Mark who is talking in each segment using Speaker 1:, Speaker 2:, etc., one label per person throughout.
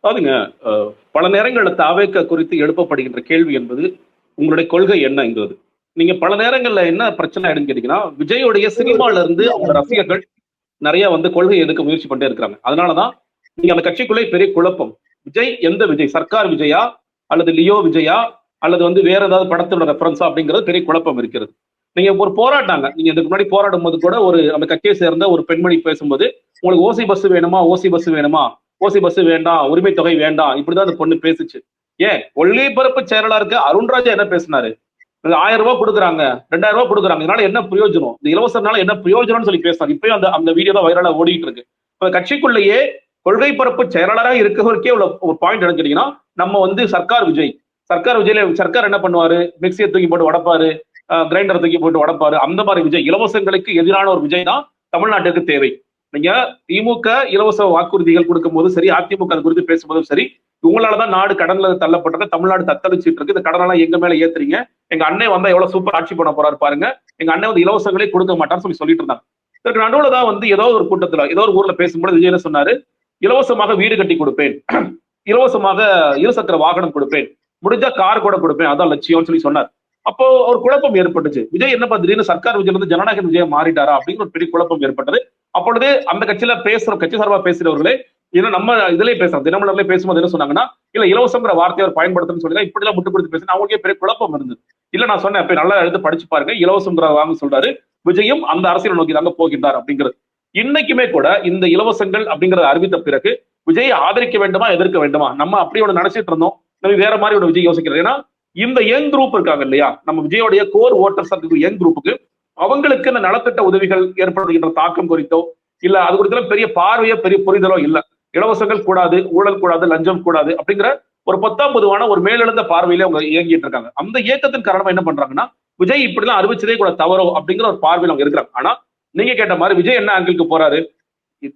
Speaker 1: அதாவதுங்க, பல நேரங்கள்ல தாவேக்கா குறித்து எழுப்பப்படுகின்ற கேள்வி என்பது, உங்களுடைய கொள்கை என்னங்கிறது. நீங்க பல நேரங்கள்ல என்ன பிரச்சனை ஆயிடும்னு கேட்டீங்கன்னா, விஜயோடைய சினிமால இருந்து அவங்க ரசிகர்கள் நெறைய வந்து கொள்கை எடுக்க முயற்சி பண்ணிட்டே இருக்கிறாங்க. அதனால தான் நீங்க அந்த கட்சிக்குள்ளே பெரிய குழப்பம். விஜய் எந்த விஜய்? சர்க்கார் விஜயா? அல்லது லியோ விஜயா? அல்லது வந்து வேற ஏதாவது படத்தோட ரெஃபரன்ஸா? அப்படிங்கிறது பெரிய குழப்பம் இருக்கிறது. நீங்க ஒரு போராடினாங்க. நீங்க இதுக்கு முன்னாடி போராடும்போது கூட ஒரு அந்த கட்சியை சேர்ந்த ஒரு பெண்மணி பேசும்போது, உங்களுக்கு ஓசி பஸ் வேணுமா? ஓசி பஸ் வேணுமா? ஓசி பஸ் வேண்டாம். உரிமை தொகை வேண்டாம். இப்படிதான் அந்த பொண்ணு பேசுச்சு. ஏன் ஒல்லிபரப்பு செயலாளருக்கு அருண்ராஜா என்ன பேசினாரு? 1000 ரூபாய் கொடுக்குறாங்க, 2000 ரூபாய் கொடுக்குறாங்க. இதனால என்ன பிரயோஜனம்? இந்த இலவசனால என்ன பிரயோஜனம்னு சொல்லி பேசினாங்க. இப்பயும் அந்த அந்த வீடியோ தான் வைரலா ஓடிட்டு இருக்கு. இப்ப கட்சிக்குள்ளேயே கொள்கை பரப்பு செயலாளராக இருக்கவருக்கே உள்ள ஒரு பாயிண்ட் என்னன்னு கேட்டீங்கன்னா, நம்ம வந்து சர்க்கார் விஜய். சர்க்கார் விஜய்ல சர்க்கார் என்ன பண்ணுவாரு? மிக்சியை தூக்கி போட்டு உடைப்பாரு, கிரைண்டர் தூக்கி போட்டு உடைப்பாரு. அந்த மாதிரி விஜய், இலவசங்களுக்கு எதிரான ஒரு விஜய் தான் தமிழ்நாட்டுக்கு தேவை. நீங்க திமுக இலவச வாக்குறுதிகள் கொடுக்கும் போதும் சரி, அதிமுக அது குறித்து பேசும்போதும் சரி, உங்களாலதான் நாடு கடன்ல தள்ளப்பட்டது, தமிழ்நாடு தத்தளிச்சிட்டு இருக்கு. இந்த கடனெல்லாம் எங்க மேல ஏத்துறீங்க? எங்க அண்ணன் வந்தா எவ்வளவு சூப்பர் ஆட்சி பண்ண போறாரு பாருங்க. எங்க அண்ணன் வந்து இலவசங்களே கொடுக்க மாட்டான்னு சொல்லி சொல்லிட்டு இருந்தாங்க. இதற்கு நடுவுல தான் வந்து ஏதோ ஒரு கூட்டத்துல ஏதோ ஒரு ஊர்ல பேசும்போது விஜய் என்ன சொன்னாரு? இலவசமாக வீடு கட்டி கொடுப்பேன், இலவசமாக இருசக்கர வாகனம் கொடுப்பேன், முடிஞ்சா கார் கூட கொடுப்பேன், அதான் லட்சியம்னு சொல்லி சொன்னார். அப்போ ஒரு குழப்பம் ஏற்பட்டுச்சு. விஜய் என்ன திடீர்னு சர்க்கார் விஜய் வந்து ஜனநாயக விஜயம் மாறிட்டாரா அப்படிங்கிற ஒரு பெரிய குழப்பம் ஏற்பட்டது. அப்பொழுது அந்த கட்சியில பேசுற கட்சி சார்பா பேசுறவர்களே, ஏன்னா நம்ம இதுலயே பேசுறோம், தினமலர்லயே பேசும்போது என்ன சொன்னாங்கன்னா, இல்ல இலவசங்கிற வார்த்தையை அவர் பயன்படுத்தணும்னு சொல்லி இப்படி எல்லாம் முட்டு கொடுத்து பேசுனா அவங்களுக்கே பெரிய குழப்பம் இருந்தது. இல்ல நான் சொன்னேன், போய் நல்லா எடுத்து படிச்சு பாருங்க, இலவசங்கிற வாங்க சொல்றாரு. விஜயும் அந்த அரசியல் நோக்கி தாங்க போகின்றார் அப்படிங்கிறது. இன்னைக்குமே கூட இந்த இலவசங்கள் அப்படிங்கறத அறிவித்த பிறகு விஜயை ஆதரிக்க வேண்டுமா எதிர்க்க வேண்டுமா, நம்ம அப்படி ஒன்று நினைச்சிட்டு இருந்தோம். நம்ம வேற மாதிரி ஒரு விஜய் யோசிக்கிறது. ஏன்னா இந்த யங் குரூப் இருக்காங்க இல்லையா, நம்ம விஜயோடைய கோர் ஓட்டர்ஸ் யங் குரூப்புக்கு, அவங்களுக்கு இந்த நலத்திட்ட உதவிகள் ஏற்படுத்துகின்ற தாக்கம் குறித்தோ இல்ல அது குறித்தெல்லாம் பெரிய பார்வையோ பெரிய புரிதலோ இல்ல. இலவசங்கள் கூடாது, ஊழல் கூடாது, லஞ்சம் கூடாது அப்படிங்கிற ஒரு பொத்தாம் பொதுவான ஒரு மேலெழுந்த பார்வையில அவங்க இயங்கிட்டு இருக்காங்க. அந்த இயக்கத்தின் காரணமா என்ன பண்றாங்கன்னா, விஜய் இப்படிலாம் அறிவிச்சதே கூட தவறோ அப்படிங்கிற ஒரு பார்வையில் அவங்க இருக்கிறாங்க. ஆனா நீங்க கேட்ட மாதிரி விஜய் என்ன ஆங்கிளுக்கு போறாரு?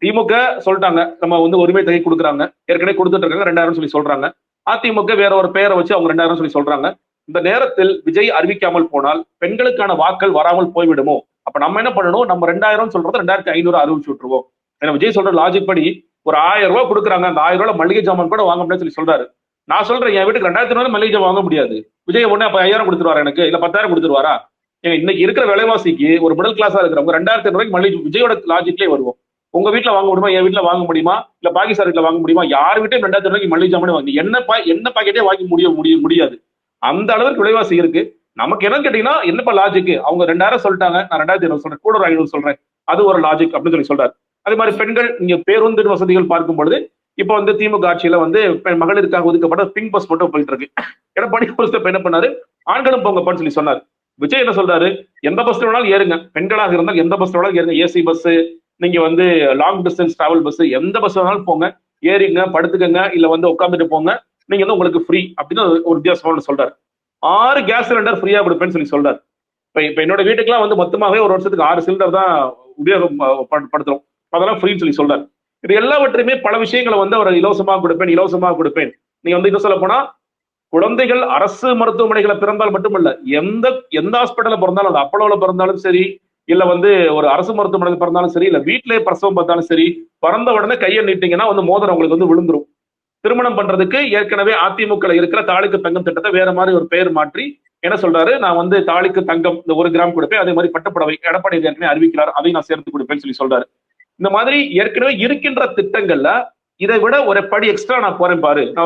Speaker 1: திமுக சொல்லிட்டாங்க நம்ம வந்து உரிமை தொகை கொடுக்குறாங்க, ஏற்கனவே கொடுத்துட்டு இருக்காங்க 2000 சொல்லி சொல்றாங்க. அதிமுக வேற ஒரு பெயரை வச்சு அவங்க 2000 சொல்லி சொல்றாங்க. இந்த நேரத்தில் விஜய் அறிவிக்காமல் போனால் பெண்களுக்கான வாக்கள் வராமல் போய்விடுமோ? அப்ப நம்ம என்ன பண்ணணும்? நம்ம 2000 சொல்றது 2500 அறிவிச்சு விட்டுருவோம். ஏன்னா விஜய் சொல்ற லாஜிக் படி ஒரு 1000 ரூபாய் கொடுக்குறாங்க, அந்த 1000 ரூபாய் மளிகை ஜாமான் கூட வாங்க முடியாது சொல்லி சொல்றாரு. நான் சொல்றேன், என் வீட்டுக்கு 2000 மளிகை ஜாமான் வாங்க முடியாது. விஜய் உடனே அப்ப 5000 கொடுத்துருவாரு எனக்கு, இல்ல 10,000 கொடுத்துருவாரா? ஏங்க இன்னைக்கு இருக்கிற விலைவாசிக்கு ஒரு மிடில் கிளாஸா இருக்கிறவங்க 2500 மளிகை விஜயோட லாஜிக்லேயே வருவோம். உங்க வீட்டுல வாங்க முடியுமா? என் வீட்டுல வாங்க முடியுமா? இல்ல பாகிஸ்தான் வீட்டுல வாங்க முடியுமா? யார் வீட்டையும் 2000 மளிகை ஜாமான் வாங்கி என்ன பாக்கெட்டே வாங்கி முடியாது. அந்த அளவுக்கு விலைவாசி இருக்கு. நமக்கு என்னன்னு கேட்டீங்கன்னா, என்னப்பா லாஜிக்? அவங்க 2000 சொல்லிட்டாங்க, நான் 2500 சொல்றேன், கூட ஒரு 500 சொல்றேன், அது ஒரு லாஜிக் அப்படின்னு சொல்லி சொல்றாரு. அதே மாதிரி பெண்கள் இங்க பேருந்து வசதிகள் பார்க்கும் பொழுது இப்ப வந்து திமுக ஆட்சியில வந்து மகளிருக்காக ஒதுக்கப்பட்ட பிங்க் பஸ் மட்டும் போயிட்டு இருக்கு. எடப்பாடி என்ன பண்ணாரு? ஆண்களும் போங்கப்பான்னு சொல்லி சொன்னாரு. விஜய் என்ன சொல்றாரு? எந்த பஸ் வேணாலும் ஏறுங்க, பெண்களாக இருந்தால் எந்த பஸ் வேணாலும் ஏறுங்க, ஏசி பஸ், நீங்க வந்து லாங் டிஸ்டன்ஸ் டிராவல் பஸ், எந்த பஸ் வேணாலும் போங்க, ஏறிங்க, படுத்துக்கங்க, இல்ல வந்து உட்காந்துட்டு போங்க, நீங்க வந்து உங்களுக்கு ஃப்ரீ அப்படின்னு ஒரு வித்தியாசமான சொல்றாரு. 6 கேஸ் சிலிண்டர் ஃப்ரீயா கொடுப்பேன்னு சொல்லி சொல்றாரு. இப்ப என்னோட வீட்டுக்குலாம் வந்து மொத்தமாவே ஒரு வருஷத்துக்கு 6 சிலிண்டர் தான் உபயோகம் படுத்துறோம், அதெல்லாம் ஃப்ரீன்னு சொல்லி சொல்றாரு. இது எல்லாவற்றையுமே பல விஷயங்களை வந்து அவர் இலவசமாக கொடுப்பேன். நீங்க வந்து இன்னும் சொல்ல போனா, குழந்தைகள் அரசு மருத்துவமனைகளை பிறந்தால் மட்டுமல்ல, எந்த எந்த ஹாஸ்பிட்டல்ல பிறந்தாலும், அது அப்போலோல பிறந்தாலும் சரி, இல்ல வந்து ஒரு அரசு மருத்துவமனையில் பிறந்தாலும் சரி, இல்ல வீட்டிலேயே பிரசவம் பார்த்தாலும் சரி, பிறந்த உடனே கையை நீட்டீங்கன்னா வந்து மோதிரம் உங்களுக்கு வந்து விழுந்துரும். திருமணம் பண்றதுக்கு ஏற்கனவே அதிமுக இருக்கிற தாலிக்கு தங்கம் திட்டத்தை வேற மாதிரி ஒரு பெயர் மாற்றி என்ன சொல்றாரு? நான் வந்து தாலிக்கு தங்கம் இந்த 1 கிராம் கொடுப்பேன், அதே மாதிரி பட்டுப்புடவை எடப்பாடி ஏற்கனவே அறிவிக்கிறார், அதையும் நான் சேர்த்து கொடுப்பேன்னு சொல்லி சொல்றாரு. இந்த மாதிரி ஏற்கனவே இருக்கின்ற திட்டங்கள்ல இதை விட ஒரு படி எக்ஸ்ட்ரா நான் போறேன் பாரு, நான்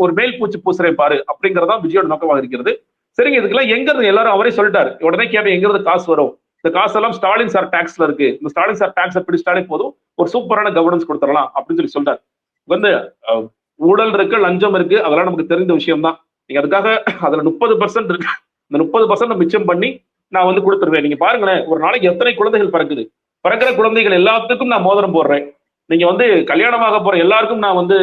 Speaker 1: ஒரு மேல் பூச்சி பூசுறேன் பாரு அப்படிங்கறதான் விஜயோட நோக்கமாக இருக்கிறது. சரிங்க, இதுக்கெல்லாம் எங்க இருந்து எல்லாரும் அவரே சொல்லிட்டாரு. உடனே கேட்பேன், எங்க இருந்து காசு வரும்? இந்த காசெல்லாம் ஸ்டாலின் சார் டாக்ஸ்ல இருக்கு, இந்த ஸ்டாலின் சார் டாக்ஸ் பிடிச்சிட்டாலே போதும், ஒரு சூப்பரான கவர்னன்ஸ் கொடுத்துடலாம் அப்படின்னு சொல்லி சொல்றாரு. வந்து ஊழல் இருக்கு, லஞ்சம் இருக்கு, அதெல்லாம் நமக்கு தெரிந்த விஷயம் தான். நீங்க அதுக்காக அதுல 30% இருக்கு, இந்த 30% மிச்சம் பண்ணி நான் வந்து கொடுத்துருவேன். நீங்க பாருங்களேன், ஒரு நாளைக்கு எத்தனை குழந்தைகள் பிறக்குது, பிறக்கிற குழந்தைகள் எல்லாத்துக்கும் நான் மோதிரம் போடுறேன். நீங்க வந்து கல்யாணமாக போற எல்லாருக்கும் நான் வந்து,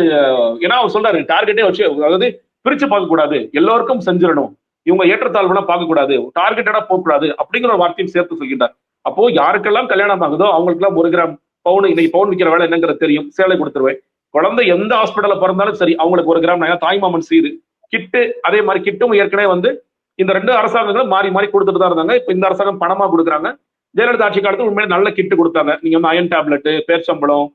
Speaker 1: ஏன்னா அவர் சொல்றாரு டார்கெட்டே வச்சு, அதாவது பிரிச்சு பார்க்க கூடாது, எல்லோருக்கும் செஞ்சிடணும், இவங்க ஏற்றத்தாழ்வுனா பார்க்க கூடாது, டார்கெட்டடா போகக்கூடாது அப்படிங்கிற ஒரு வார்த்தையும் சேர்த்து சொல்கின்றார். அப்போ யாருக்கெல்லாம் கல்யாணம் ஆகுதோ அவங்களுக்கு எல்லாம் 1 கிராம் பவுன், இன்னைக்கு பவுன் விற்கிற வேலை என்னங்கிறது தெரியும், சேலை கொடுத்துருவேன். குழந்தை எந்த ஹாஸ்பிட்டல்ல பிறந்தாலும் சரி அவங்களுக்கு 1 கிராம் தாய்மாமன் சீரு கிட்டு, அதே மாதிரி கிட்டும் ஏற்கனவே வந்து இந்த 2 அரசாங்கங்களும் மாறி மாறி கொடுத்துட்டு தான் இருந்தாங்க. இப்ப இந்த அரசாங்கம் பணமா கொடுக்குறாங்க. ஜெயலலிதா ஆட்சி காலத்துல உண்மையிலே நல்ல கிட்டு கொடுத்தாங்க. நீங்க வந்து அயன் டேப்லெட், பேர்ச்சம்பளம்,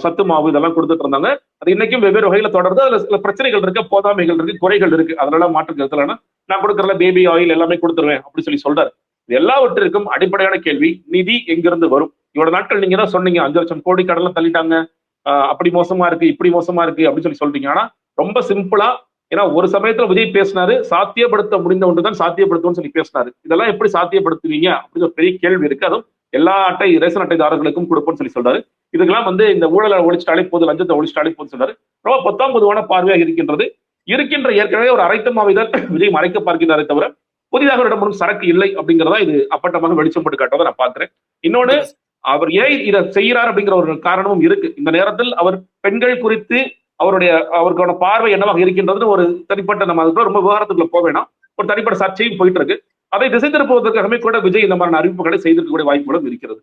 Speaker 1: சத்து மாவு இதெல்லாம் கொடுத்துட்டு இருந்தாங்க. அது இன்னைக்கும் வெவ்வேறு வகையில தொடருது. அதுல சில பிரச்சனைகள் இருக்கு, போதாமைகள் இருக்கு, குறைகள் இருக்கு. அதனால மாற்று கருத்துல நான் கொடுக்கறல பேபி ஆயில் எல்லாமே கொடுத்துருவேன் அப்படின்னு சொல்றாரு. இது எல்லாவற்றிற்கும் அடிப்படையான கேள்வி, நிதி எங்கிருந்து வரும்? இவ்வளவு நாட்கள் நீங்க தான் சொன்னீங்க 5 லட்சம் கோடி கடன்ல தள்ளிட்டாங்க, அப்படி மோசமா இருக்கு, இப்படி மோசமா இருக்கு அப்படின்னு சொல்றீங்க. ஆனா ரொம்ப சிம்பிளா, ஏன்னா ஒரு சமயத்துல விஜய் பேசினாரு, சாத்தியப்படுத்த முடிந்த ஒன்றுதான் சாத்தியப்படுத்தும்னு பேசினாரு. இதெல்லாம் எப்படி சாத்தியப்படுத்துவீங்க அப்படின்னு ஒரு பெரிய கேள்வி இருக்கு. அதுவும் எல்லா ரேஷன் அட்டைதாரர்களுக்கும் கொடுப்போம்னு சொல்றாரு. இதுக்கெல்லாம் இந்த ஊழலை ஒழிச்சிட்டாலே போது, லஞ்சத்தை ஒழிச்சிட்டாலே போது சொல்றாரு. ரொம்ப பொத்தாம் பொதுவான பார்வையாக இருக்கின்றது. இருக்கின்ற ஏற்கனவே ஒரு அரைத்தமாவைதான் விஜய் மறைக்க பார்க்கிறாரே தவிர புதிதாக ஒரு இடம் சரக்கு இல்லை அப்படிங்கிறதா இது அப்பட்டமாக வெளிச்சம் போட்டு காட்டுவதை நான் பார்க்கிறேன். இன்னொன்னு, அவர் ஏன் இதை செய்யறார் அப்படிங்கிற ஒரு காரணமும் இருக்கு. இந்த நேரத்தில் அவர் பெண்கள் குறித்து அவருக்கான பார்வை என்னவாக இருக்கின்றது ஒரு தனிப்பட்ட, நம்ம அதுக்குள்ள ரொம்ப விவகாரத்துக்குள்ள போக வேணாம், ஒரு தனிப்பட்ட சர்ச்சையும் போயிட்டு இருக்கு. அதை திசை திருப்புவதற்காகவே கூட விஜய் இந்த மாதிரியான அறிவிப்புகளை செய்திருக்கக்கூடிய வாய்ப்புகளும் இருக்கிறது.